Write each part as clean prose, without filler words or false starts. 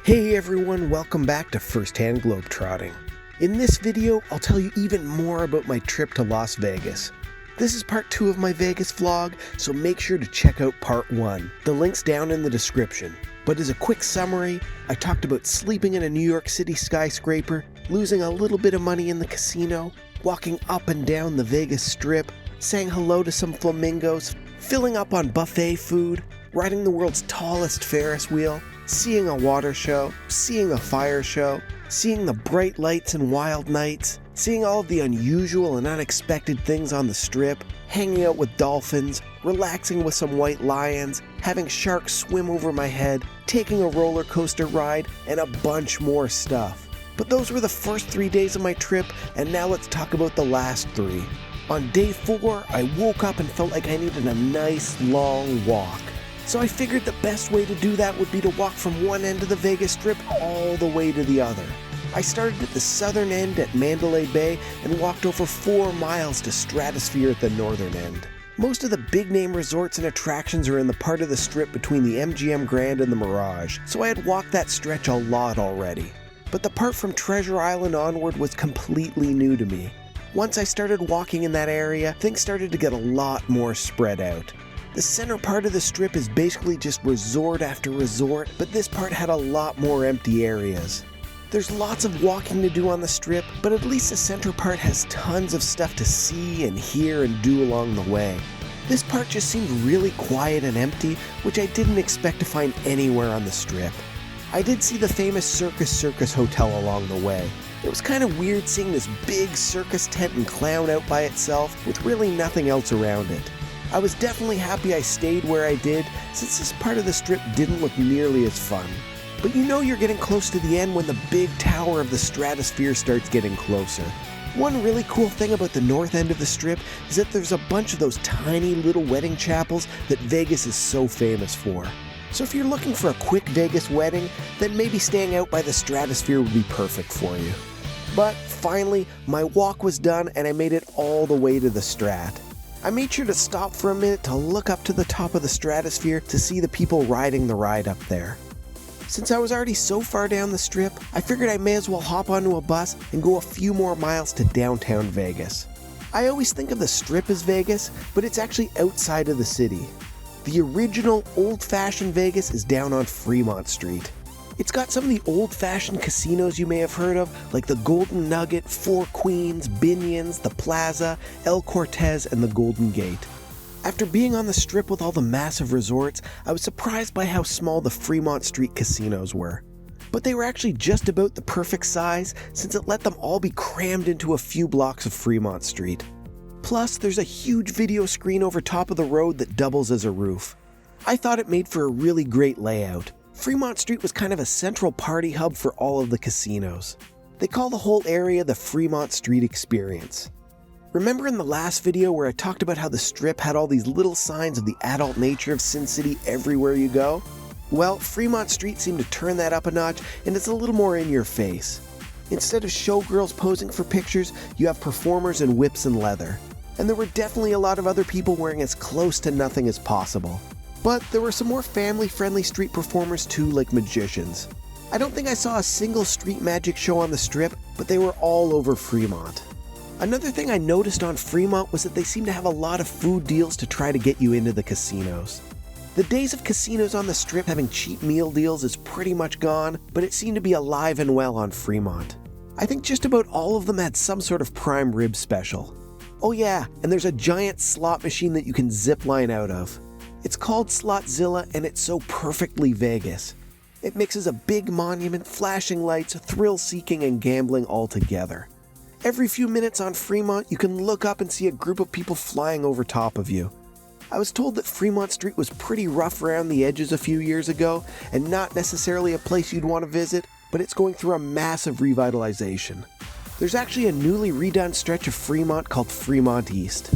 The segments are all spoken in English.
Hey everyone, welcome back to Firsthand Globetrotting. In this video, I'll tell you even more about my trip to Las Vegas. This is part 2 of my Vegas vlog, so make sure to check out part 1. The link's down in the description. But as a quick summary, I talked about sleeping in a New York City skyscraper, losing a little bit of money in the casino, walking up and down the Vegas Strip, saying hello to some flamingos, filling up on buffet food, riding the world's tallest Ferris wheel, seeing a water show, seeing a fire show, seeing the bright lights and wild nights, seeing all of the unusual and unexpected things on the Strip, hanging out with dolphins, relaxing with some white lions, having sharks swim over my head, taking a roller coaster ride, and a bunch more stuff. But those were the first 3 days of my trip, and now let's talk about the last 3. On day 4, I woke up and felt like I needed a nice long walk. So I figured the best way to do that would be to walk from one end of the Vegas Strip all the way to the other. I started at the southern end at Mandalay Bay and walked over 4 miles to Stratosphere at the northern end. Most of the big name resorts and attractions are in the part of the Strip between the MGM Grand and the Mirage, so I had walked that stretch a lot already. But the part from Treasure Island onward was completely new to me. Once I started walking in that area, things started to get a lot more spread out. The center part of the Strip is basically just resort after resort, but this part had a lot more empty areas. There's lots of walking to do on the Strip, but at least the center part has tons of stuff to see and hear and do along the way. This part just seemed really quiet and empty, which I didn't expect to find anywhere on the Strip. I did see the famous Circus Hotel along the way. It was kind of weird seeing this big circus tent and clown out by itself with really nothing else around it. I was definitely happy I stayed where I did, since this part of the Strip didn't look nearly as fun. But you know you're getting close to the end when the big tower of the Stratosphere starts getting closer. One really cool thing about the north end of the Strip is that there's a bunch of those tiny little wedding chapels that Vegas is so famous for. So if you're looking for a quick Vegas wedding, then maybe staying out by the Stratosphere would be perfect for you. But finally, my walk was done and I made it all the way to the Strat. I made sure to stop for a minute to look up to the top of the Stratosphere to see the people riding the ride up there. Since I was already so far down the Strip, I figured I may as well hop onto a bus and go a few more miles to downtown Vegas. I always think of the Strip as Vegas, but it's actually outside of the city. The original old-fashioned Vegas is down on Fremont Street. It's got some of the old-fashioned casinos you may have heard of, like the Golden Nugget, Four Queens, Binion's, the Plaza, El Cortez, and the Golden Gate. After being on the Strip with all the massive resorts, I was surprised by how small the Fremont Street casinos were. But they were actually just about the perfect size, since it let them all be crammed into a few blocks of Fremont Street. Plus, there's a huge video screen over top of the road that doubles as a roof. I thought it made for a really great layout. Fremont Street was kind of a central party hub for all of the casinos. They call the whole area the Fremont Street Experience. Remember in the last video where I talked about how the Strip had all these little signs of the adult nature of Sin City everywhere you go? Well, Fremont Street seemed to turn that up a notch, and it's a little more in your face. Instead of showgirls posing for pictures, you have performers in whips and leather. And there were definitely a lot of other people wearing as close to nothing as possible. But there were some more family-friendly street performers too, like magicians. I don't think I saw a single street magic show on the Strip, but they were all over Fremont. Another thing I noticed on Fremont was that they seem to have a lot of food deals to try to get you into the casinos. The days of casinos on the Strip having cheap meal deals is pretty much gone, but it seemed to be alive and well on Fremont. I think just about all of them had some sort of prime rib special. Oh yeah, and there's a giant slot machine that you can zip line out of. It's called Slotzilla, and it's so perfectly Vegas. It mixes a big monument, flashing lights, thrill-seeking, and gambling all together. Every few minutes on Fremont, you can look up and see a group of people flying over top of you. I was told that Fremont Street was pretty rough around the edges a few years ago, and not necessarily a place you'd want to visit, but it's going through a massive revitalization. There's actually a newly redone stretch of Fremont called Fremont East.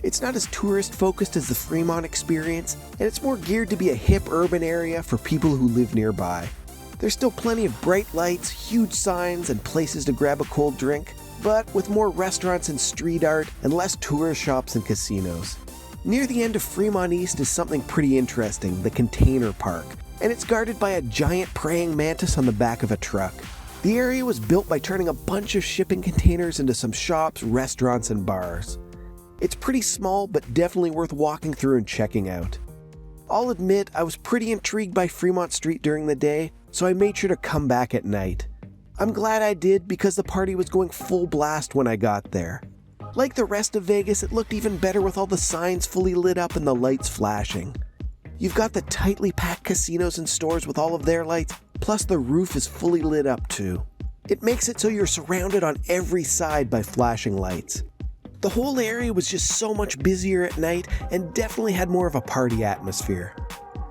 It's not as tourist-focused as the Fremont Experience, and it's more geared to be a hip urban area for people who live nearby. There's still plenty of bright lights, huge signs, and places to grab a cold drink, but with more restaurants and street art and less tourist shops and casinos. Near the end of Fremont East is something pretty interesting, the Container Park. and it's guarded by a giant praying mantis on the back of a truck. The area was built by turning a bunch of shipping containers into some shops, restaurants, and bars. It's pretty small, but definitely worth walking through and checking out. I'll admit I was pretty intrigued by Fremont Street during the day, so I made sure to come back at night. I'm glad I did because the party was going full blast when I got there. Like the rest of Vegas, it looked even better with all the signs fully lit up and the lights flashing. You've got the tightly packed casinos and stores with all of their lights, plus the roof is fully lit up too. It makes it so you're surrounded on every side by flashing lights. The whole area was just so much busier at night and definitely had more of a party atmosphere.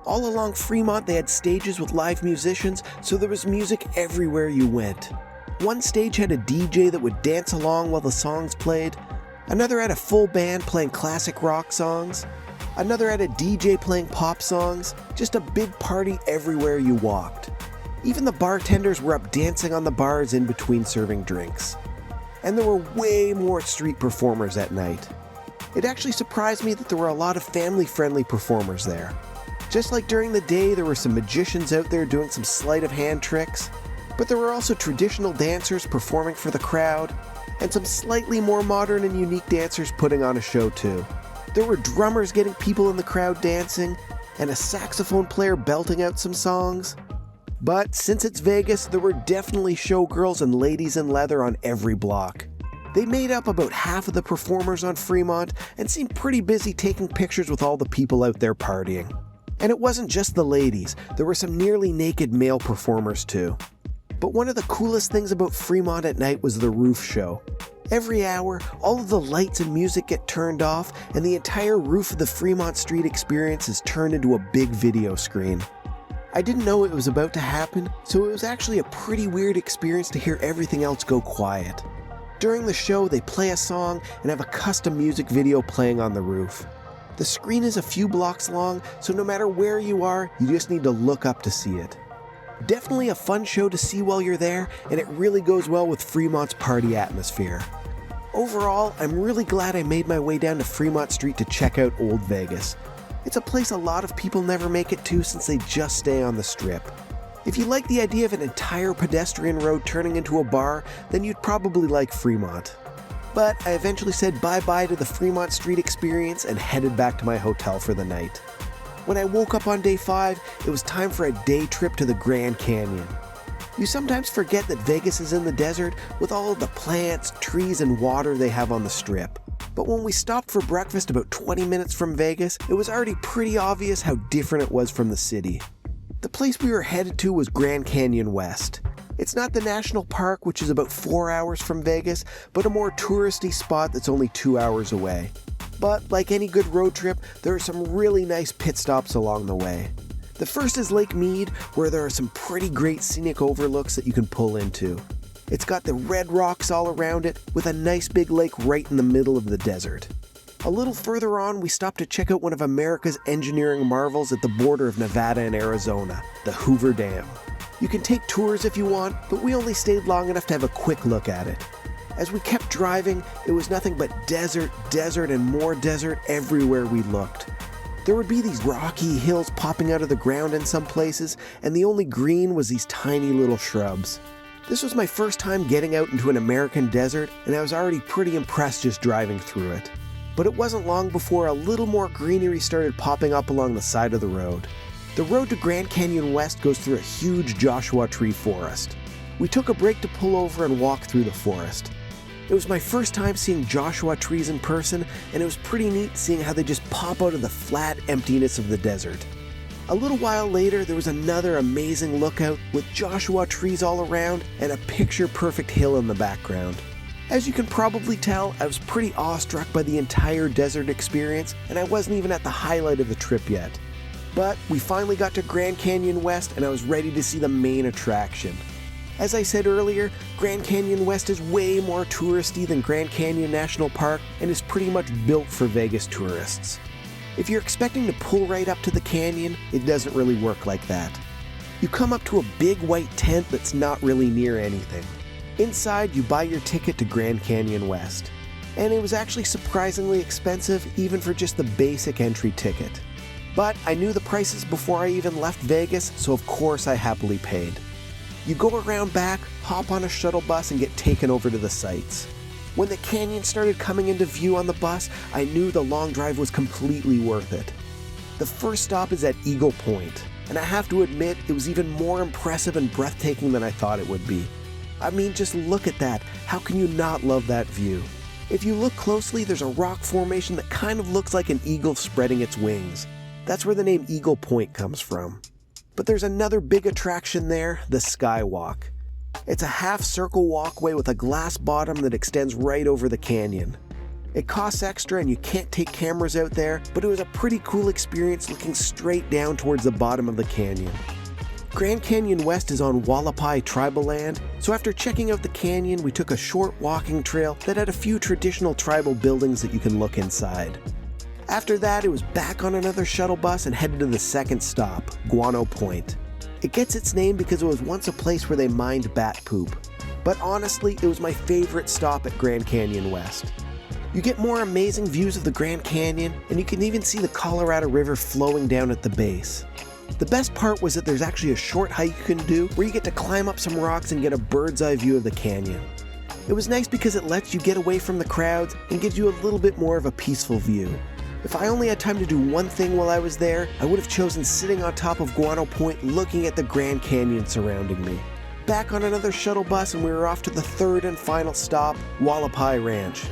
All along Fremont they had stages with live musicians, so there was music everywhere you went. One stage had a DJ that would dance along while the songs played. Another had a full band playing classic rock songs. Another had a DJ playing pop songs. Just a big party everywhere you walked. Even the bartenders were up dancing on the bars in between serving drinks. And there were way more street performers at night. It actually surprised me that there were a lot of family-friendly performers there. Just like during the day, there were some magicians out there doing some sleight of hand tricks, but there were also traditional dancers performing for the crowd, and some slightly more modern and unique dancers putting on a show too. There were drummers getting people in the crowd dancing, and a saxophone player belting out some songs. But since it's Vegas, there were definitely showgirls and ladies in leather on every block. They made up about half of the performers on Fremont and seemed pretty busy taking pictures with all the people out there partying. And it wasn't just the ladies, there were some nearly naked male performers too. But one of the coolest things about Fremont at night was the roof show. Every hour, all of the lights and music get turned off, and the entire roof of the Fremont Street Experience is turned into a big video screen. I didn't know it was about to happen, so it was actually a pretty weird experience to hear everything else go quiet. During the show, they play a song and have a custom music video playing on the roof. The screen is a few blocks long, so no matter where you are, you just need to look up to see it. Definitely a fun show to see while you're there, and it really goes well with Fremont's party atmosphere. Overall, I'm really glad I made my way down to Fremont Street to check out Old Vegas. It's a place a lot of people never make it to since they just stay on the Strip. If you like the idea of an entire pedestrian road turning into a bar, then you'd probably like Fremont. But I eventually said bye-bye to the Fremont Street Experience and headed back to my hotel for the night. When I woke up on day 5, it was time for a day trip to the Grand Canyon. You sometimes forget that Vegas is in the desert with all of the plants, trees, and water they have on the Strip. But when we stopped for breakfast about 20 minutes from Vegas, it was already pretty obvious how different it was from the city. The place we were headed to was Grand Canyon West. It's not the national park, which is about 4 hours from Vegas, but a more touristy spot that's only 2 hours away. But like any good road trip, there are some really nice pit stops along the way. The first is Lake Mead, where there are some pretty great scenic overlooks that you can pull into. It's got the red rocks all around it, with a nice big lake right in the middle of the desert. A little further on, we stopped to check out one of America's engineering marvels at the border of Nevada and Arizona, the Hoover Dam. You can take tours if you want, but we only stayed long enough to have a quick look at it. As we kept driving, it was nothing but desert, and more desert everywhere we looked. There would be these rocky hills popping out of the ground in some places, and the only green was these tiny little shrubs. This was my first time getting out into an American desert, and I was already pretty impressed just driving through it. But it wasn't long before a little more greenery started popping up along the side of the road. The road to Grand Canyon West goes through a huge Joshua tree forest. We took a break to pull over and walk through the forest. It was my first time seeing Joshua trees in person, and it was pretty neat seeing how they just pop out of the flat emptiness of the desert. A little while later, there was another amazing lookout with Joshua trees all around and a picture-perfect hill in the background. As you can probably tell, I was pretty awestruck by the entire desert experience, and I wasn't even at the highlight of the trip yet. But we finally got to Grand Canyon West, and I was ready to see the main attraction. As I said earlier, Grand Canyon West is way more touristy than Grand Canyon National Park and is pretty much built for Vegas tourists. If you're expecting to pull right up to the canyon, it doesn't really work like that. You come up to a big white tent that's not really near anything. Inside, you buy your ticket to Grand Canyon West. And it was actually surprisingly expensive even for just the basic entry ticket. But I knew the prices before I even left Vegas, so of course I happily paid. You go around back, hop on a shuttle bus, and get taken over to the sights. When the canyon started coming into view on the bus, I knew the long drive was completely worth it. The first stop is at Eagle Point, and I have to admit it was even more impressive and breathtaking than I thought it would be. I mean, just look at that. How can you not love that view? If you look closely, there's a rock formation that kind of looks like an eagle spreading its wings. That's where the name Eagle Point comes from. But there's another big attraction there, the Skywalk. It's a half-circle walkway with a glass bottom that extends right over the canyon. It costs extra and you can't take cameras out there, but it was a pretty cool experience looking straight down towards the bottom of the canyon. Grand Canyon West is on Hualapai tribal land, so after checking out the canyon, we took a short walking trail that had a few traditional tribal buildings that you can look inside. After that, it was back on another shuttle bus and headed to the second stop, Guano Point. It gets its name because it was once a place where they mined bat poop. But honestly, it was my favorite stop at Grand Canyon West. You get more amazing views of the Grand Canyon, and you can even see the Colorado River flowing down at the base. The best part was that there's actually a short hike you can do where you get to climb up some rocks and get a bird's eye view of the canyon. It was nice because it lets you get away from the crowds and gives you a little bit more of a peaceful view. If I only had time to do one thing while I was there, I would have chosen sitting on top of Guano Point looking at the Grand Canyon surrounding me. Back on another shuttle bus and we were off to the third and final stop, Hualapai Ranch.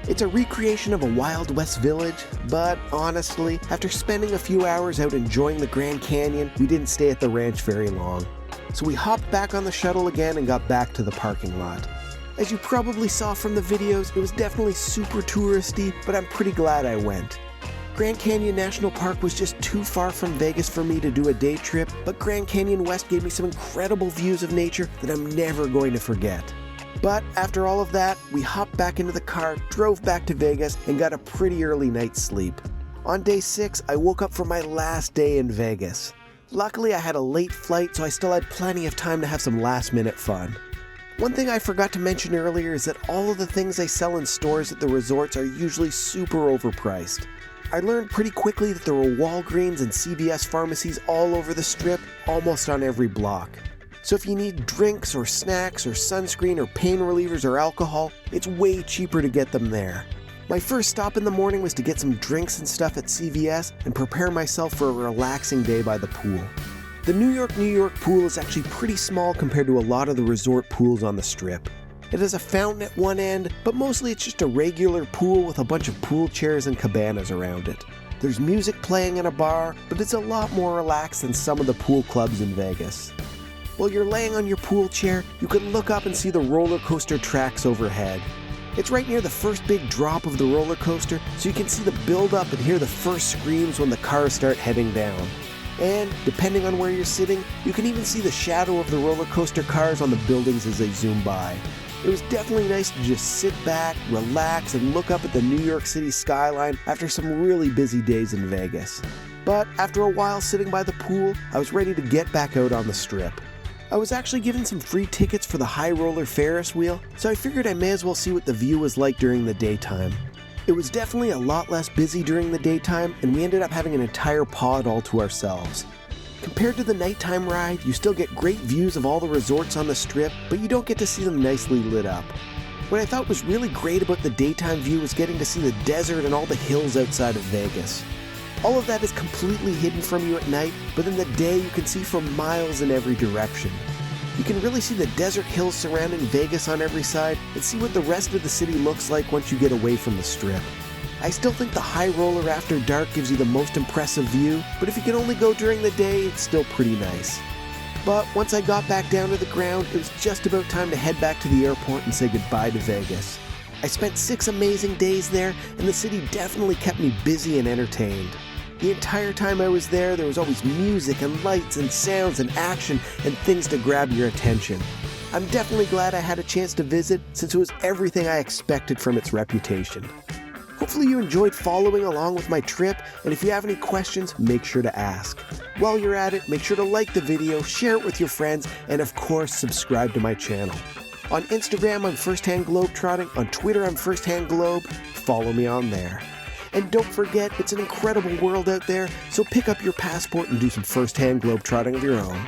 It's a recreation of a Wild West village, but honestly, after spending a few hours out enjoying the Grand Canyon, we didn't stay at the ranch very long. So we hopped back on the shuttle again and got back to the parking lot. As you probably saw from the videos, it was definitely super touristy, but I'm pretty glad I went. Grand Canyon National Park was just too far from Vegas for me to do a day trip, but Grand Canyon West gave me some incredible views of nature that I'm never going to forget. But after all of that, we hopped back into the car, drove back to Vegas, and got a pretty early night's sleep. On day 6, I woke up for my last day in Vegas. Luckily, I had a late flight, so I still had plenty of time to have some last-minute fun. One thing I forgot to mention earlier is that all of the things they sell in stores at the resorts are usually super overpriced. I learned pretty quickly that there were Walgreens and CVS pharmacies all over the strip, almost on every block. So if you need drinks or snacks or sunscreen or pain relievers or alcohol, it's way cheaper to get them there. My first stop in the morning was to get some drinks and stuff at CVS and prepare myself for a relaxing day by the pool. The New York pool is actually pretty small compared to a lot of the resort pools on the strip. It has a fountain at one end, but mostly it's just a regular pool with a bunch of pool chairs and cabanas around it. There's music playing in a bar, but it's a lot more relaxed than some of the pool clubs in Vegas. While you're laying on your pool chair, you can look up and see the roller coaster tracks overhead. It's right near the first big drop of the roller coaster, so you can see the build-up and hear the first screams when the cars start heading down. And, depending on where you're sitting, you can even see the shadow of the roller coaster cars on the buildings as they zoom by. It was definitely nice to just sit back, relax, and look up at the New York City skyline after some really busy days in Vegas. But after a while sitting by the pool, I was ready to get back out on the strip. I was actually given some free tickets for the High Roller Ferris Wheel, so I figured I may as well see what the view was like during the daytime. It was definitely a lot less busy during the daytime, and we ended up having an entire pod all to ourselves. Compared to the nighttime ride, you still get great views of all the resorts on the strip, but you don't get to see them nicely lit up. What I thought was really great about the daytime view was getting to see the desert and all the hills outside of Vegas. All of that is completely hidden from you at night, but in the day you can see for miles in every direction. You can really see the desert hills surrounding Vegas on every side and see what the rest of the city looks like once you get away from the strip. I still think the High Roller after dark gives you the most impressive view, but if you can only go during the day, it's still pretty nice. But once I got back down to the ground, it was just about time to head back to the airport and say goodbye to Vegas. I spent 6 amazing days there, and the city definitely kept me busy and entertained. The entire time I was there was always music and lights and sounds and action and things to grab your attention. I'm definitely glad I had a chance to visit, since it was everything I expected from its reputation. Hopefully you enjoyed following along with my trip, and if you have any questions, make sure to ask. While you're at it, make sure to like the video, share it with your friends, and of course, subscribe to my channel. On Instagram, I'm Firsthand Globetrotting. On Twitter, I'm Firsthand Globe. Follow me on there. And don't forget, it's an incredible world out there, so pick up your passport and do some first-hand globetrotting of your own.